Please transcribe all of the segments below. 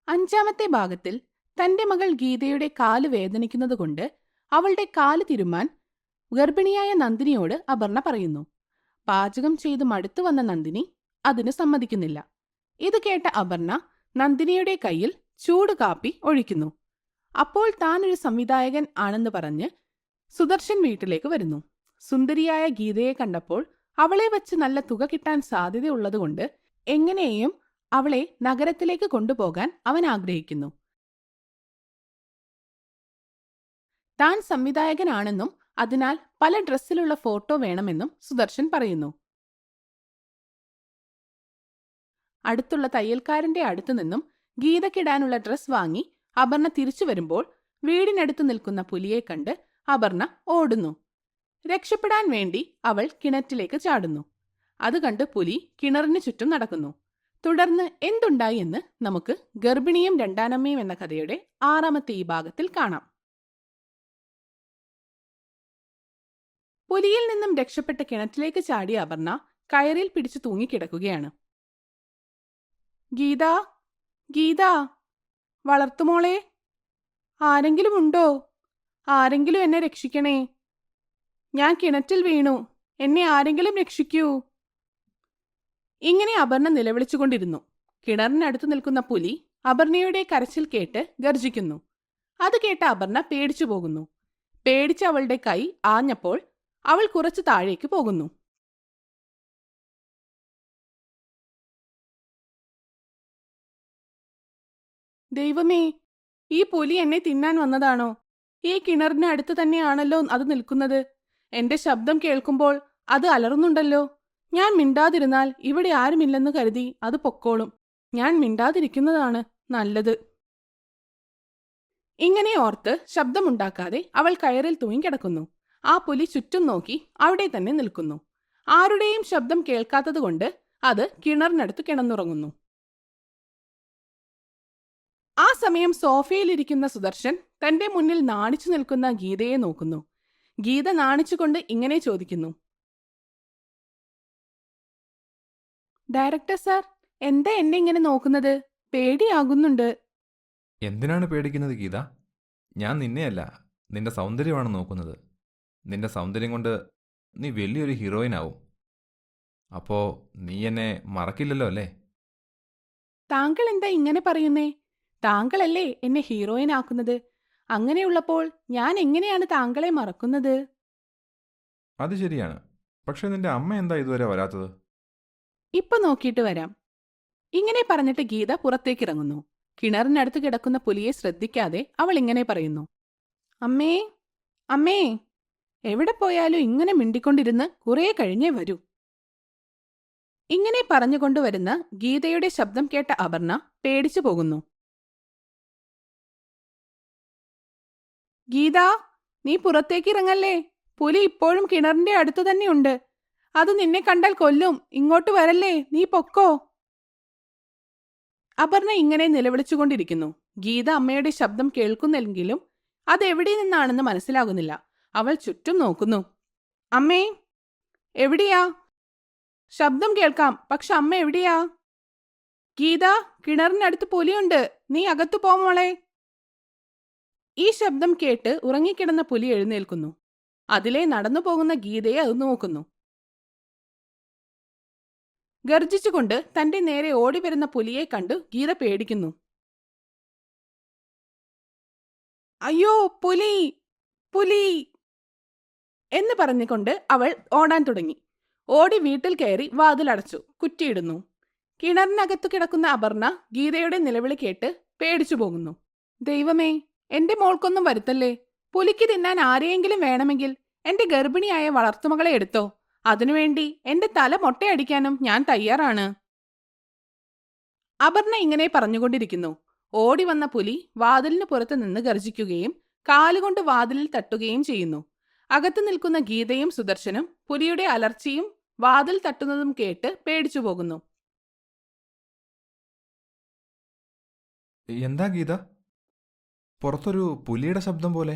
അഞ്ചാമത്തെ ഭാഗത്തിൽ തന്റെ മകൾ ഗീതയുടെ കാല് വേദനിക്കുന്നതുകൊണ്ട് അവളുടെ കാല് തിരുമാൻ ഗർഭിണിയായ നന്ദിനിയോട് അപർണ പറയുന്നു. പാചകം ചെയ്ത് മടുത്തു വന്ന നന്ദിനി അതിന് സമ്മതിക്കുന്നില്ല. ഇത് കേട്ട അപർണ നന്ദിനിയുടെ കയ്യിൽ ചൂട് കാപ്പി ഒഴിക്കുന്നു. അപ്പോൾ താൻ ഒരു സംവിധായകൻ ആണെന്ന് പറഞ്ഞ് സുദർശൻ വീട്ടിലേക്ക് വരുന്നു. സുന്ദരിയായ ഗീതയെ കണ്ടപ്പോൾ അവളെ വച്ച് നല്ല തുക കിട്ടാൻ സാധ്യതയുള്ളതുകൊണ്ട് എങ്ങനെയും അവളെ നഗരത്തിലേക്ക് കൊണ്ടുപോകാൻ അവൻ ആഗ്രഹിക്കുന്നു. താൻ സംവിധായകനാണെന്നും അതിനാൽ പല ഡ്രസ്സിലുള്ള ഫോട്ടോ വേണമെന്നും സുദർശൻ പറയുന്നു. അടുത്തുള്ള തയ്യൽക്കാരന്റെ അടുത്തു നിന്നും ഗീതയ്ക്കിടാനുള്ള ഡ്രസ് വാങ്ങി അപർണ തിരിച്ചു വരുമ്പോൾ വീടിനടുത്ത് നിൽക്കുന്ന പുലിയെ കണ്ട് അപർണ ഓടുന്നു. രക്ഷപ്പെടാൻ വേണ്ടി അവൾ കിണറ്റിലേക്ക് ചാടുന്നു. അത് കണ്ട് പുലി കിണറിന് ചുറ്റും നടക്കുന്നു. തുടർന്ന് എന്തുണ്ടായി എന്ന് നമുക്ക് ഗർഭിണിയും രണ്ടാനമ്മയും എന്ന കഥയുടെ 6ാമത്തെ ഈ ഭാഗത്തിൽ കാണാം. പുലിയിൽ നിന്നും രക്ഷപ്പെട്ട് കിണറ്റിലേക്ക് ചാടിയ അപർണ കയറിൽ പിടിച്ചു തൂങ്ങിക്കിടക്കുകയാണ്. ഗീത, ഗീത, വളർത്തുമോളെ, ആരെങ്കിലും ഉണ്ടോ? ആരെങ്കിലും എന്നെ രക്ഷിക്കണേ. ഞാൻ കിണറ്റിൽ വീണു. എന്നെ ആരെങ്കിലും രക്ഷിക്കൂ. ഇങ്ങനെ അപർണ നിലവിളിച്ചുകൊണ്ടിരുന്നു. കിണറിനടുത്ത് നിൽക്കുന്ന പുലി അപർണയുടെ കരച്ചിൽ കേട്ട് ഗർജിക്കുന്നു. അത് കേട്ട അപർണ പേടിച്ചു പോകുന്നു. പേടിച്ച് അവളുടെ കൈ ആഞ്ഞപ്പോൾ അവൾ കുറച്ചു താഴേക്ക് പോകുന്നു. ദൈവമേ, ഈ പുലി എന്നെ തിന്നാൻ വന്നതാണോ? ഈ കിണറിന് അടുത്ത് തന്നെയാണല്ലോ അത് നിൽക്കുന്നത്. എന്റെ ശബ്ദം കേൾക്കുമ്പോൾ അത് അലറുന്നുണ്ടല്ലോ. ഞാൻ മിണ്ടാതിരുന്നാൽ ഇവിടെ ആരുമില്ലെന്ന് കരുതി അത് പൊക്കോളും. ഞാൻ മിണ്ടാതിരിക്കുന്നതാണ് നല്ലത്. ഇങ്ങനെ ഓർത്ത് ശബ്ദമുണ്ടാക്കാതെ അവൾ കയറിൽ തൂങ്ങിക്കിടക്കുന്നു. ആ പുലി ചുറ്റും നോക്കി അവിടെ തന്നെ നിൽക്കുന്നു. ആരുടെയും ശബ്ദം കേൾക്കാത്തതുകൊണ്ട് അത് കിണറിനടുത്ത് കിടന്നുറങ്ങുന്നു. ആ സമയം സോഫയിലിരിക്കുന്ന സുദർശൻ തന്റെ മുന്നിൽ നാണിച്ചു നിൽക്കുന്ന ഗീതയെ നോക്കുന്നു. ഗീത നാണിച്ചുകൊണ്ട് ഇങ്ങനെ ചോദിക്കുന്നു. ഡയറക്ടർ സാർ, എന്താ എന്നെ ഇങ്ങനെ നോക്കുന്നത്? പേടിയാകുന്നുണ്ട്. എന്തിനാണ് പേടിക്കുന്നത് ഗീത? ഞാൻ നിന്നെയല്ല, നിന്റെ സൗന്ദര്യമാണ് നോക്കുന്നത്. നിന്റെ സൗന്ദര്യം കൊണ്ട് നീ വലിയൊരു ഹീറോയിൻ ആവും. അപ്പോ നീ എന്നെ മറക്കില്ലല്ലോ അല്ലേ? താങ്കൾ എന്താ ഇങ്ങനെ പറയുന്നേ? താങ്കളല്ലേ എന്നെ ഹീറോയിൻ ആക്കുന്നത്. അങ്ങനെയുള്ളപ്പോൾ ഞാൻ എങ്ങനെയാണ് താങ്കളെ മറക്കുന്നത്? അത് ശരിയാണ്. പക്ഷെ നിന്റെ അമ്മ എന്താ ഇതുവരെ വരാത്തത്? ഇപ്പൊ നോക്കിയിട്ട് വരാം. ഇങ്ങനെ പറഞ്ഞിട്ട് ഗീത പുറത്തേക്കിറങ്ങുന്നു. കിണറിനടുത്ത് കിടക്കുന്ന പുലിയെ ശ്രദ്ധിക്കാതെ അവൾ ഇങ്ങനെ പറയുന്നു. അമ്മേ, അമ്മേ, എവിടെ പോയാലും ഇങ്ങനെ മിണ്ടിക്കൊണ്ടിരുന്ന് കുറേ കഴിഞ്ഞേ വരൂ. ഇങ്ങനെ പറഞ്ഞുകൊണ്ടുവരുന്ന ഗീതയുടെ ശബ്ദം കേട്ട അപർണ പേടിച്ചു പോകുന്നു. ഗീത, നീ പുറത്തേക്കിറങ്ങല്ലേ. പുലി ഇപ്പോഴും കിണറിന്റെ അടുത്തു തന്നെയുണ്ട്. അത് നിന്നെ കണ്ടാൽ കൊല്ലും. ഇങ്ങോട്ട് വരല്ലേ, നീ പൊക്കോ. അപർണ ഇങ്ങനെ നിലവിളിച്ചുകൊണ്ടിരിക്കുന്നു. ഗീത അമ്മയുടെ ശബ്ദം കേൾക്കുന്നെങ്കിലും അതെവിടെ നിന്നാണെന്ന് മനസ്സിലാകുന്നില്ല. അവൾ ചുറ്റും നോക്കുന്നു. അമ്മേ, എവിടെയാ? ശബ്ദം കേൾക്കാം, പക്ഷെ അമ്മ എവിടെയാ? ഗീത, കിണറിനടുത്ത് പുലിയുണ്ട്. നീ അകത്തു പോ മോളെ. ഈ ശബ്ദം കേട്ട് ഉറങ്ങിക്കിടന്ന പുലി എഴുന്നേൽക്കുന്നു. അതിലെ നടന്നു പോകുന്ന ഗീതയെ അത് നോക്കുന്നു. ഗർജിച്ചുകൊണ്ട് തന്റെ നേരെ ഓടിവരുന്ന പുലിയെ കണ്ടു ഗീത പേടിക്കുന്നു. അയ്യോ, പുലി, പുലി എന്ന് പറഞ്ഞുകൊണ്ട് അവൾ ഓടാൻ തുടങ്ങി. ഓടി വീട്ടിൽ കയറി വാതിലടച്ചു കുറ്റിയിടുന്നു. കിണറിനകത്തു കിടക്കുന്ന അപർണ ഗീതയുടെ നിലവിളി കേട്ട് പേടിച്ചു പോകുന്നു. ദൈവമേ, എന്റെ മോൾക്കൊന്നും വരുത്തല്ലേ. പുലിക്ക് തിന്നാൻ ആരെയെങ്കിലും വേണമെങ്കിൽ എന്റെ ഗർഭിണിയായ വളർത്തുമകളെ എടുത്തോ. അതിനുവേണ്ടി എന്റെ തല മൊട്ടയടിക്കാനും ഞാൻ തയ്യാറാണ്. അപർണ ഇങ്ങനെ പറഞ്ഞുകൊണ്ടിരിക്കുന്നു. ഓടി വന്ന പുലി വാതിലിന് പുറത്ത് നിന്ന് ഗർജിക്കുകയും കാലുകൊണ്ട് വാതിലിൽ തട്ടുകയും ചെയ്യുന്നു. അകത്തു നിൽക്കുന്ന ഗീതയും സുദർശനും പുലിയുടെ അലർച്ചയും വാതിൽ തട്ടുന്നതും കേട്ട് പേടിച്ചു പോകുന്നു. എന്താ ഗീത, പുറത്തൊരു പുലിയുടെ ശബ്ദം പോലെ?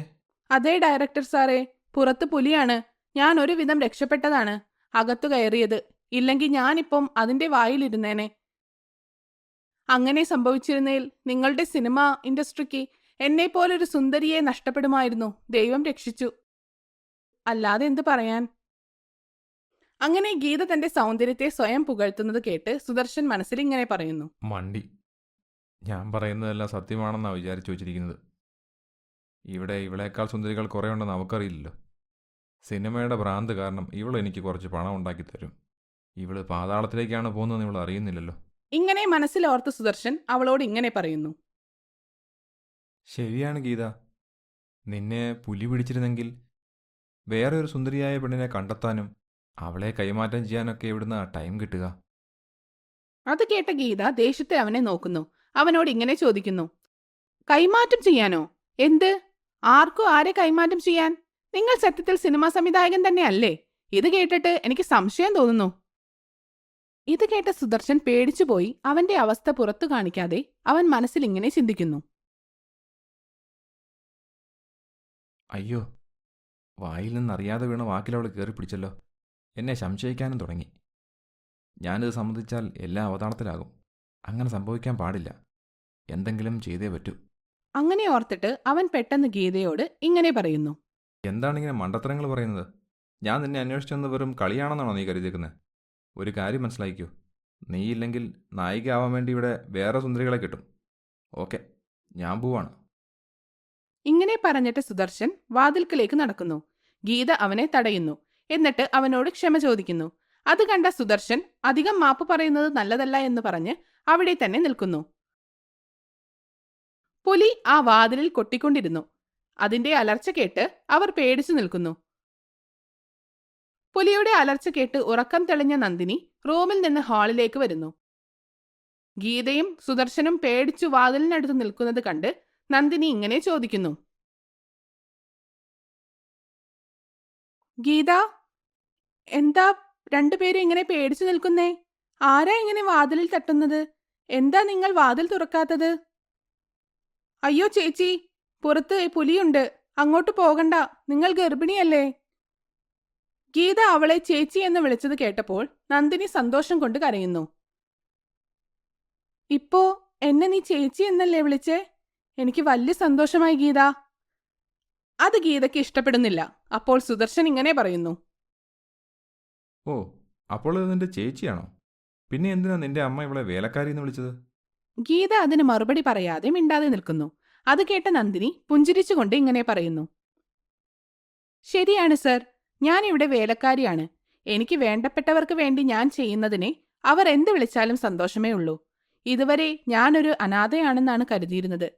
അതേ ഡയറക്ടർ സാറേ, പുറത്ത് പുലിയാണ്. ഞാൻ ഒരുവിധം രക്ഷപ്പെട്ടതാണ് അകത്തു കയറിയത്. ഇല്ലെങ്കിൽ ഞാനിപ്പം അതിന്റെ വായിലിരുന്നേനെ. അങ്ങനെ സംഭവിച്ചിരുന്നേൽ നിങ്ങളുടെ സിനിമ ഇൻഡസ്ട്രിക്ക് എന്നെപ്പോലൊരു സുന്ദരിയെ നഷ്ടപ്പെടുമായിരുന്നു. ദൈവം രക്ഷിച്ചു. അല്ലാതെ എന്തു പറയാൻ? അങ്ങനെ ഗീത തന്റെ സൗന്ദര്യത്തെ സ്വയം പുകഴ്ത്തുന്നത് കേട്ട് സുദർശൻ മനസ്സിൽ ഇങ്ങനെ പറയുന്നു. മണ്ടി. ഞാൻ പറയുന്നതെല്ലാം സത്യമാണെന്നാണ് വിചാരിച്ചു വച്ചിരിക്കുന്നത്. ഇവിടെ ഇവളേക്കാൾ സുന്ദരികൾ കുറേ ഉണ്ടെന്ന് അവൾക്കറിയില്ലല്ലോ. സിനിമയുടെ ഭ്രാന്ത് കാരണം ഇവൾ എനിക്ക് കുറച്ച് പണം ഉണ്ടാക്കി തരും. ഇവള് പാതാളത്തിലേക്കാണ് പോകുന്നതെന്ന് ഇവൾ അറിയുന്നില്ലല്ലോ. ഇങ്ങനെ മനസ്സിലോർത്ത് സുദർശൻ അവളോട് ഇങ്ങനെ പറയുന്നു. ശരിയാണ് ഗീത. നിന്നെ പുലി പിടിച്ചിരുന്നെങ്കിൽ വേറെ ഒരു സുന്ദരിയായ പെണ്ണിനെ കണ്ടെത്താനും അവളെ കൈമാറ്റം ചെയ്യാനൊക്കെ എവിടുന്ന ടൈം കിട്ടുക? അത് കേട്ട ഗീത ദേഷ്യത്തെ അവനെ നോക്കുന്നു. അവനോട് ഇങ്ങനെ ചോദിക്കുന്നു. കൈമാറ്റം ചെയ്യാനോ? എന്ത്? ആർക്കു ആരെ കൈമാറ്റം ചെയ്യാൻ? നിങ്ങൾ സത്യത്തിൽ സിനിമാ സംവിധായകൻ തന്നെയല്ലേ? ഇത് കേട്ടിട്ട് എനിക്ക് സംശയം തോന്നുന്നു. ഇത് കേട്ട സുദർശൻ പേടിച്ചുപോയി. അവന്റെ അവസ്ഥ പുറത്തു കാണിക്കാതെ അവൻ മനസ്സിൽ ഇങ്ങനെ ചിന്തിക്കുന്നു. അയ്യോ, വായിൽ നിന്നറിയാതെ വീണ വാക്കിലവൾ കയറി പിടിച്ചല്ലോ. എന്നെ സംശയിക്കാനും തുടങ്ങി. ഞാനിത് സമ്മതിച്ചാൽ എല്ലാം അവതാളത്തിലാകും. അങ്ങനെ സംഭവിക്കാൻ പാടില്ല. എന്തെങ്കിലും ചെയ്തേ പറ്റൂ. അങ്ങനെ ഓർത്തിട്ട് അവൻ പെട്ടെന്ന് ഗീതയോട് ഇങ്ങനെ പറയുന്നു. എന്താണിങ്ങനെ മണ്ടത്തരങ്ങൾ പറയുന്നത്? ഞാൻ നിന്നെ അന്വേഷിച്ചെന്ന് വെറും കളിയാണെന്നാണോ നീ കരുതിയിരിക്കുന്നത്? ഒരു കാര്യം മനസ്സിലാക്കിക്കോ. നീയില്ലെങ്കിൽ നായികയാവാൻ വേണ്ടി ഇവിടെ വേറെ സുന്ദരികളെ കിട്ടും. ഓക്കെ, ഞാൻ പോവാണ്. ഇങ്ങനെ പറഞ്ഞിട്ട് സുദർശൻ വാതിൽക്കലേക്ക് നടക്കുന്നു. ഗീത അവനെ തടയുന്നു. എന്നിട്ട് അവനോട് ക്ഷമ ചോദിക്കുന്നു. അത് കണ്ട സുദർശൻ അധികം മാപ്പ് പറയുന്നത് നല്ലതല്ല എന്ന് പറഞ്ഞ് അവിടെ തന്നെ നിൽക്കുന്നു. പുലി ആ വാതിലിൽ കൊട്ടിക്കൊണ്ടിരുന്നു. അതിന്റെ അലർച്ച കേട്ട് അവർ പേടിച്ചു നിൽക്കുന്നു. പുലിയുടെ അലർച്ച കേട്ട് ഉറക്കം തെളിഞ്ഞ നന്ദിനി റൂമിൽ നിന്ന് ഹാളിലേക്ക് വരുന്നു. ഗീതയും സുദർശനും പേടിച്ചു വാതിലിനടുത്ത് നിൽക്കുന്നത് കണ്ട് നന്ദിനി ഇങ്ങനെ ചോദിക്കുന്നു. ഗീത, എന്താ രണ്ടുപേരും ഇങ്ങനെ പേടിച്ചു നിൽക്കുന്നേ? ആരാ ഇങ്ങനെ വാതിലിൽ തട്ടുന്നത്? എന്താ നിങ്ങൾ വാതിൽ തുറക്കാത്തത്? അയ്യോ ചേച്ചി, പുറത്ത് പുലിയുണ്ട്, അങ്ങോട്ട് പോകണ്ട, നിങ്ങൾ ഗർഭിണിയല്ലേ? ഗീത അവളെ ചേച്ചി എന്ന് വിളിച്ചത് കേട്ടപ്പോൾ നന്ദിനി സന്തോഷം കൊണ്ട് കരയുന്നു. ഇപ്പോ എന്നെ നീ ചേച്ചി എന്നല്ലേ വിളിച്ചേ? എനിക്ക് വലിയ സന്തോഷമായി ഗീത. അത് ഗീതയ്ക്ക് ഇഷ്ടപ്പെടുന്നില്ല. അപ്പോൾ സുദർശൻ ഇങ്ങനെ പറയുന്നു. ഓ, അപ്പോൾ ഇത് നിന്റെ ചേച്ചിയാണോ? പിന്നെ എന്തിനാ നിന്റെ അമ്മ ഇവളെ വേലക്കാരി എന്ന് വിളിച്ചത്? ഗീത അതിന് മറുപടി പറയാതെ മിണ്ടാതെ നിൽക്കുന്നു. അത് കേട്ട നന്ദിനി പുഞ്ചിരിച്ചുകൊണ്ട് ഇങ്ങനെ പറയുന്നു. ശരിയാണ് സർ, ഞാൻ ഇവിടെ വേലക്കാരിയാണ്. എനിക്ക് വേണ്ടപ്പെട്ടവർക്ക് വേണ്ടി ഞാൻ ചെയ്യുന്നതിനെ അവർ എന്ത് വിളിച്ചാലും സന്തോഷമേ ഉള്ളൂ. ഇതുവരെ ഞാനൊരു അനാഥയാണെന്നാണ് കരുതിയിരുന്നത്.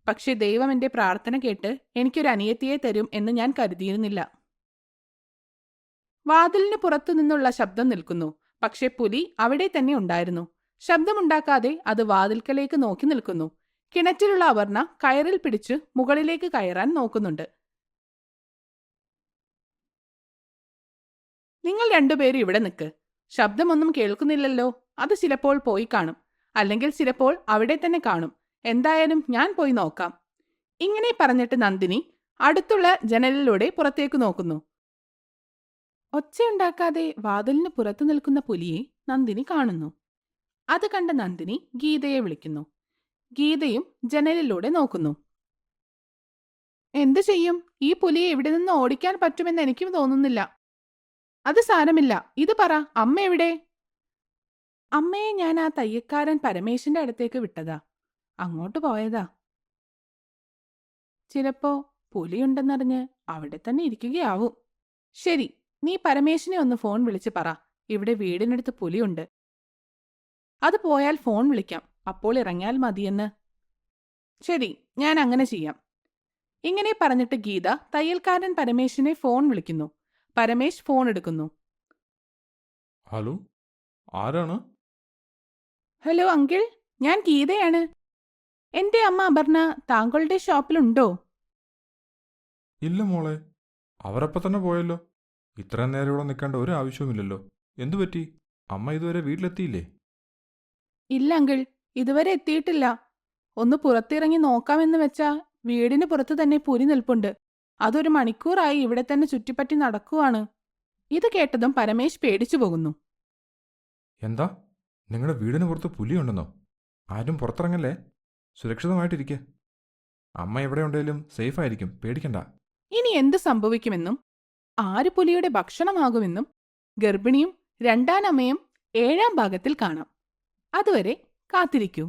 പക്ഷെ ദൈവം എന്റെ പ്രാർത്ഥന കേട്ട് എനിക്കൊരു അനിയത്തിയെ തരും എന്ന് ഞാൻ കരുതിയിരുന്നില്ല. വാതിലിന് പുറത്തു നിന്നുള്ള ശബ്ദം നിൽക്കുന്നു. പക്ഷെ പുലി അവിടെ തന്നെ ഉണ്ടായിരുന്നു. ശബ്ദമുണ്ടാക്കാതെ അത് വാതിൽക്കലേക്ക് നോക്കി നിൽക്കുന്നു. കിണറ്റിലുള്ള അപർണ കയറിൽ പിടിച്ച് മുകളിലേക്ക് കയറാൻ നോക്കുന്നുണ്ട്. നിങ്ങൾ രണ്ടുപേരും ഇവിടെ നിൽക്ക്. ശബ്ദമൊന്നും കേൾക്കുന്നില്ലല്ലോ. അത് ചിലപ്പോൾ പോയി കാണും, അല്ലെങ്കിൽ ചിലപ്പോൾ അവിടെ തന്നെ കാണും. എന്തായാലും ഞാൻ പോയി നോക്കാം. ഇങ്ങനെ പറഞ്ഞിട്ട് നന്ദിനി അടുത്തുള്ള ജനലിലൂടെ പുറത്തേക്ക് നോക്കുന്നു. ഒച്ചയുണ്ടാക്കാതെ വാതിലിന് പുറത്തു നിൽക്കുന്ന പുലിയെ നന്ദിനി കാണുന്നു. അത് കണ്ട നന്ദിനി ഗീതയെ വിളിക്കുന്നു. ഗീതയും ജനലിലൂടെ നോക്കുന്നു. എന്തു ചെയ്യും? ഈ പുലിയെ ഇവിടെ നിന്ന് ഓടിക്കാൻ പറ്റുമെന്ന് എനിക്കും തോന്നുന്നില്ല. അത് സാരമില്ല. ഇത് പറ, അമ്മ എവിടെ? അമ്മയെ ഞാൻ ആ തയ്യക്കാരൻ പരമേശന്റെ അടുത്തേക്ക് വിട്ടതാ. അങ്ങോട്ട് പോയതാ. ചിലപ്പോ പുലിയുണ്ടെന്നറിഞ്ഞ് അവിടെ തന്നെ ഇരിക്കുകയാവും. ശരി, നീ പരമേശനെ ഒന്ന് ഫോൺ വിളിച്ച് പറ, ഇവിടെ വീടിനടുത്ത് പുലിയുണ്ട്. അത് പോയാൽ ഫോൺ വിളിക്കാം, അപ്പോൾ ഇറങ്ങിയാൽ മതിയെന്ന്. ശരി, ഞാൻ അങ്ങനെ ചെയ്യാം. ഇങ്ങനെ പറഞ്ഞിട്ട് ഗീത തയ്യൽക്കാരൻ പരമേശിനെ ഫോൺ വിളിക്കുന്നു. പരമേശ് ഫോൺ എടുക്കുന്നു. ഹലോ, ആരാണ്? ഹലോ അങ്കിൾ, ഞാൻ ഗീതയാണ്. എന്റെ അമ്മ അപർണ താങ്കളുടെ ഷോപ്പിലുണ്ടോ? ഇല്ല മോളെ, അവരപ്പം തന്നെ പോയല്ലോ. ഇത്രയും നേരം ഇവിടെ നിൽക്കേണ്ട ഒരു ആവശ്യവുമില്ലല്ലോ. എന്തു പറ്റി? അമ്മ ഇതുവരെ വീട്ടിലെത്തിയില്ലേ? ഇല്ല അങ്കിൾ, ഇതുവരെ എത്തിയിട്ടില്ല. ഒന്ന് പുറത്തിറങ്ങി നോക്കാമെന്ന് വെച്ചാ വീടിന് പുറത്ത് തന്നെ പുലി നിൽപ്പുണ്ട്. അതൊരു മണിക്കൂറായി ഇവിടെ തന്നെ ചുറ്റിപ്പറ്റി നടക്കുവാണ്. ഇത് കേട്ടതും പരമേശ് പേടിച്ചു പോകുന്നു. എന്താ? നിങ്ങളുടെ വീടിന് പുറത്ത് പുലിയുണ്ടെന്നോ? ആരും പുറത്തിറങ്ങല്ലേ, സുരക്ഷിതമായിട്ടിരിക്കുക. അമ്മ എവിടെ ഉണ്ടെങ്കിലും സേഫായിരിക്കും, പേടിക്കണ്ട. ഇനി എന്ത് സംഭവിക്കുമെന്നും ആര് പുലിയുടെ ഭക്ഷണമാകുമെന്നും ഗർഭിണിയും രണ്ടാനമ്മയും 7-ാം ഭാഗത്തിൽ കാണാം. അതുവരെ കാത്തിരിക്കൂ.